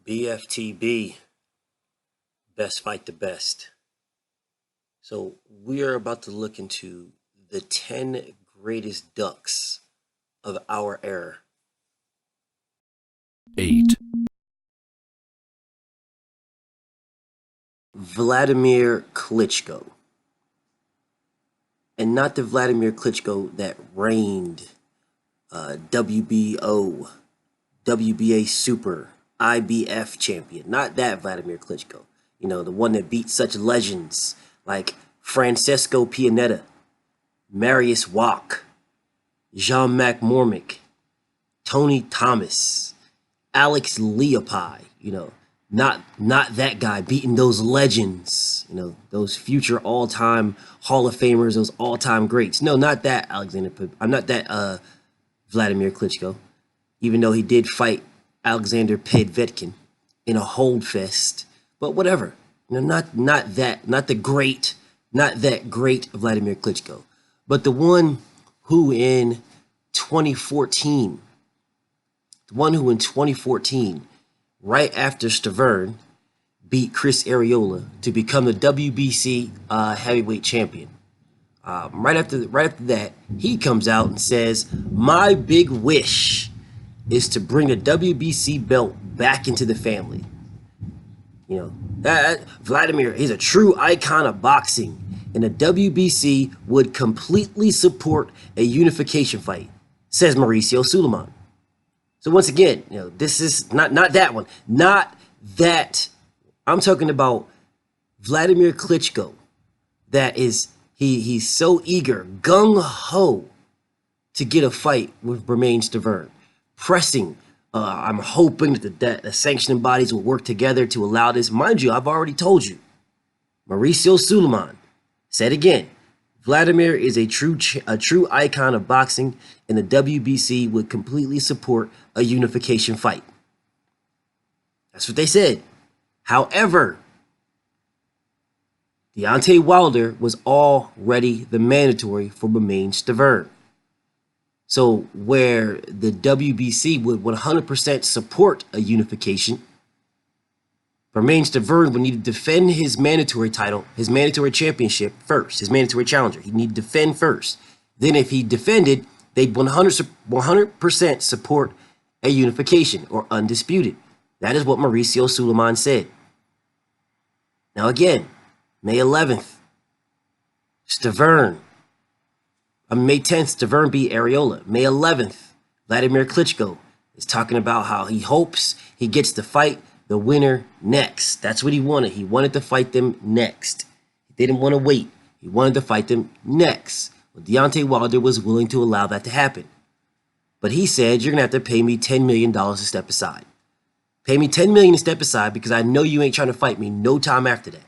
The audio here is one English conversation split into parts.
Bftb, best fight the best. So we are about to look into the 10 greatest ducks of our era. 8, Wladimir Klitschko. And not the Wladimir Klitschko that reigned WBO, WBA Super, IBF champion. Not that Wladimir Klitschko. You know, the one that beat such legends like Francesco Pianetta, Marius Wack, Jean McMormick, Tony Thomas, Alex Leopi, not that guy beating those legends, those future all-time Hall of Famers, those all-time greats. No, not that I'm not that Wladimir Klitschko, even though he did fight Alexander Pedvedkin in a hold fest. But whatever. Not that great Wladimir Klitschko, but the one who in 2014, right after Stavern, beat Chris Arreola to become the WBC heavyweight champion. Right after that, he comes out and says, "My big wish is to bring the WBC belt back into the family." That Wladimir, he's a true icon of boxing, and the WBC would completely support a unification fight, says Mauricio Suleiman. So once again, this is not that one, not that. I'm talking about Wladimir Klitschko. That is, he's so eager, gung ho, to get a fight with Romain Stavern, pressing. I'm hoping that the sanctioning bodies will work together to allow this. Mind you, I've already told you. Mauricio Suleiman said again, Wladimir is a true icon of boxing, and the WBC would completely support a unification fight. That's what they said. However, Deontay Wilder was already the mandatory for Romain Stavern. So where the WBC would 100% support a unification, Romain Stavern would need to defend his mandatory title, his mandatory championship first, his mandatory challenger. He'd need to defend first. Then if he defended, they'd 100% support a unification or undisputed. That is what Mauricio Suleiman said. Now again, May 11th, May 10th, Stavern beat Arreola. May 11th, Wladimir Klitschko is talking about how he hopes he gets to fight the winner next. That's what he wanted. He wanted to fight them next. He didn't want to wait. He wanted to fight them next. Well, Deontay Wilder was willing to allow that to happen. But he said, "You're going to have to pay me $10 million to step aside. Pay me $10 million to step aside because I know you ain't trying to fight me no time after that.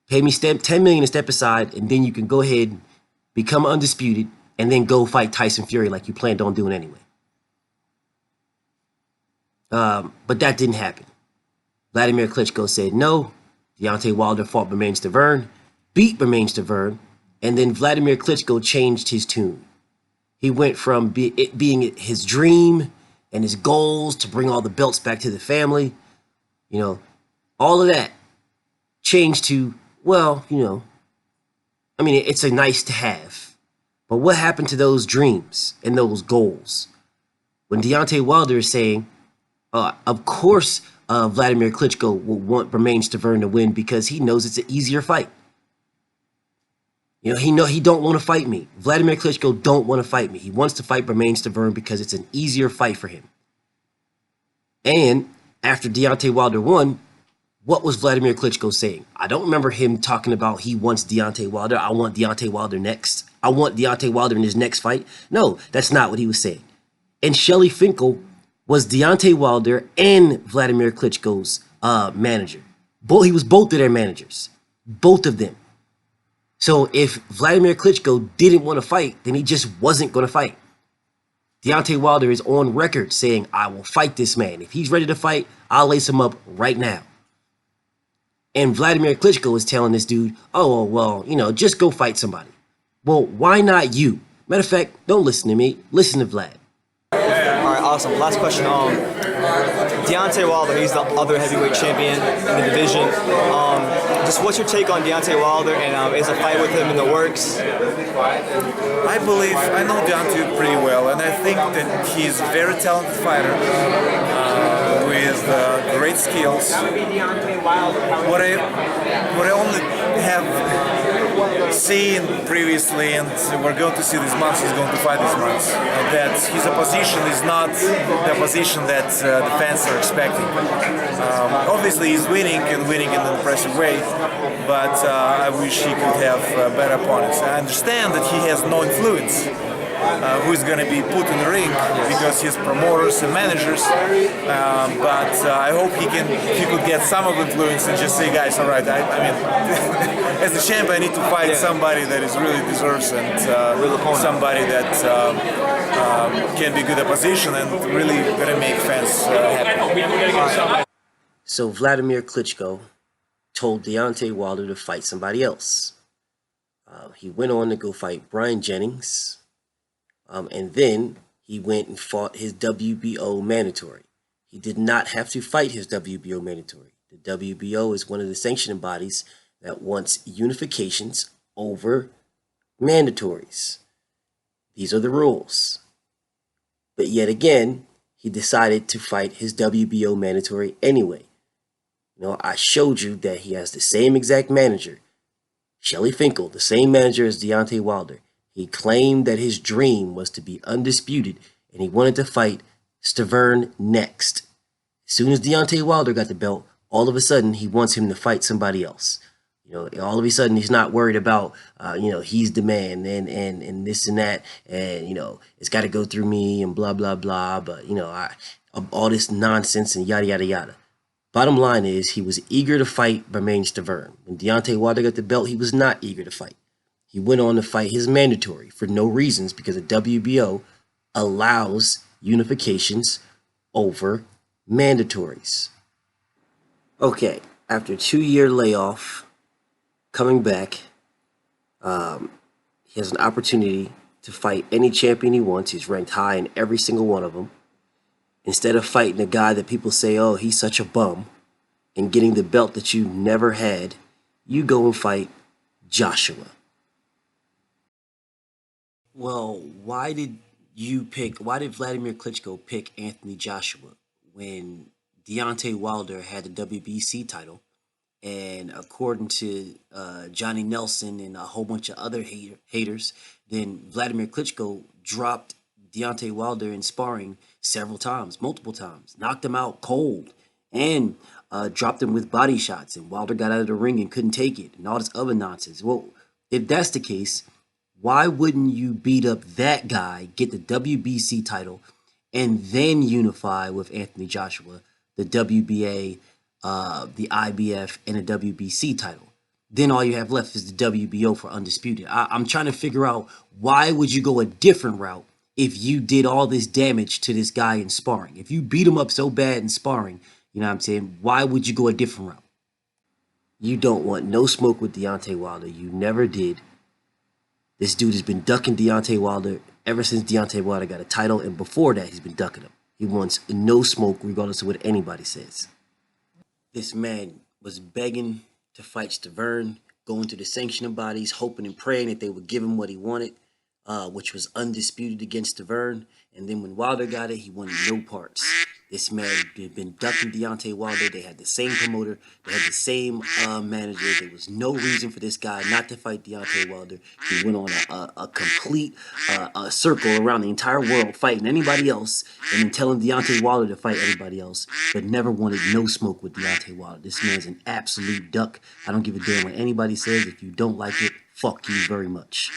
Pay me $10 million to step aside, and then you can go ahead, become undisputed, and then go fight Tyson Fury like you planned on doing anyway." But that didn't happen. Wladimir Klitschko said no. Deontay Wilder fought Romain Stavern, beat Romain Stavern, and then Wladimir Klitschko changed his tune. He went from it being his dream and his goals to bring all the belts back to the family, all of that changed to, it's a nice to have. But what happened to those dreams and those goals? When Deontay Wilder is saying, of course, Wladimir Klitschko will want Romain Stavern to win because he knows it's an easier fight. He don't want to fight me. Wladimir Klitschko don't want to fight me. He wants to fight Romain Stavern because it's an easier fight for him. And after Deontay Wilder won, what was Wladimir Klitschko saying? I don't remember him talking about he wants Deontay Wilder. I want Deontay Wilder next. I want Deontay Wilder in his next fight. No, that's not what he was saying. And Shelly Finkel was Deontay Wilder and Wladimir Klitschko's manager. He was both of their managers. Both of them. So if Wladimir Klitschko didn't want to fight, then he just wasn't going to fight. Deontay Wilder is on record saying, "I will fight this man. If he's ready to fight, I'll lace him up right now." And Wladimir Klitschko is telling this dude, "Oh, well, just go fight somebody." Well, why not you? Matter of fact, don't listen to me. Listen to Vlad. All right, Awesome. Last question. Deontay Wilder, he's the other heavyweight champion in the division. Just what's your take on Deontay Wilder, and is a fight with him in the works? I know Deontay pretty well, and I think that he's a very talented fighter with great skills. What I only have seen previously, and we're going to see this month, he's going to fight this month, that his opposition is not the opposition that the fans are expecting. Obviously he's winning and winning in an impressive way, but I wish he could have better opponents. I understand that he has no influence who is going to be put in the ring because he has promoters and managers, but I hope he could get some of influence and just say, guys, all right, I mean, as the champ, I need to fight somebody that is really deserves and somebody that can be good opposition and really going to make fans happy. So Wladimir Klitschko told Deontay Wilder to fight somebody else. He went on to go fight Brian Jennings. And then he went and fought his WBO mandatory. He did not have to fight his WBO mandatory. The WBO is one of the sanctioning bodies that wants unifications over mandatories. These are the rules. But yet again, he decided to fight his WBO mandatory anyway. You know, I showed you that he has the same exact manager, Shelly Finkel, the same manager as Deontay Wilder. He claimed that his dream was to be undisputed, and he wanted to fight Stiverne next. As soon as Deontay Wilder got the belt, all of a sudden he wants him to fight somebody else. You know, all of a sudden he's not worried about, you know, he's the man and this and that, and, you know, it's got to go through me and blah, blah, blah. But, you know, all this nonsense and yada, yada, yada. Bottom line is he was eager to fight Bermane Stiverne. When Deontay Wilder got the belt, he was not eager to fight. He went on to fight his mandatory for no reasons because the WBO allows unifications over mandatories. Okay, after a 2-year layoff, coming back, he has an opportunity to fight any champion he wants. He's ranked high in every single one of them. Instead of fighting a guy that people say, oh, he's such a bum, and getting the belt that you never had, you go and fight Joshua. Well, why did Wladimir Klitschko pick Anthony Joshua when Deontay Wilder had the WBC title? And according to Johnny Nelson and a whole bunch of other haters, then Wladimir Klitschko dropped Deontay Wilder in sparring several times, multiple times, knocked him out cold, and dropped him with body shots. And Wilder got out of the ring and couldn't take it, and all this other nonsense. Well, if that's the case, why wouldn't you beat up that guy, get the WBC title, and then unify with Anthony Joshua, the WBA, the IBF, and the WBC title? Then all you have left is the WBO for undisputed. I'm trying to figure out, why would you go a different route if you did all this damage to this guy in sparring? If you beat him up so bad in sparring, you know what I'm saying, why would you go a different route? You don't want no smoke with Deontay Wilder. You never did. This dude has been ducking Deontay Wilder ever since Deontay Wilder got a title, and before that, he's been ducking him. He wants no smoke regardless of what anybody says. This man was begging to fight Stiverne, going to the sanctioning bodies, hoping and praying that they would give him what he wanted, which was undisputed against Stiverne. And then when Wilder got it, he wanted no parts. This man had been ducking Deontay Wilder. They had the same promoter. They had the same manager. There was no reason for this guy not to fight Deontay Wilder. He went on a complete circle around the entire world fighting anybody else and then telling Deontay Wilder to fight anybody else, but never wanted no smoke with Deontay Wilder. This man's an absolute duck. I don't give a damn what anybody says. If you don't like it, fuck you very much.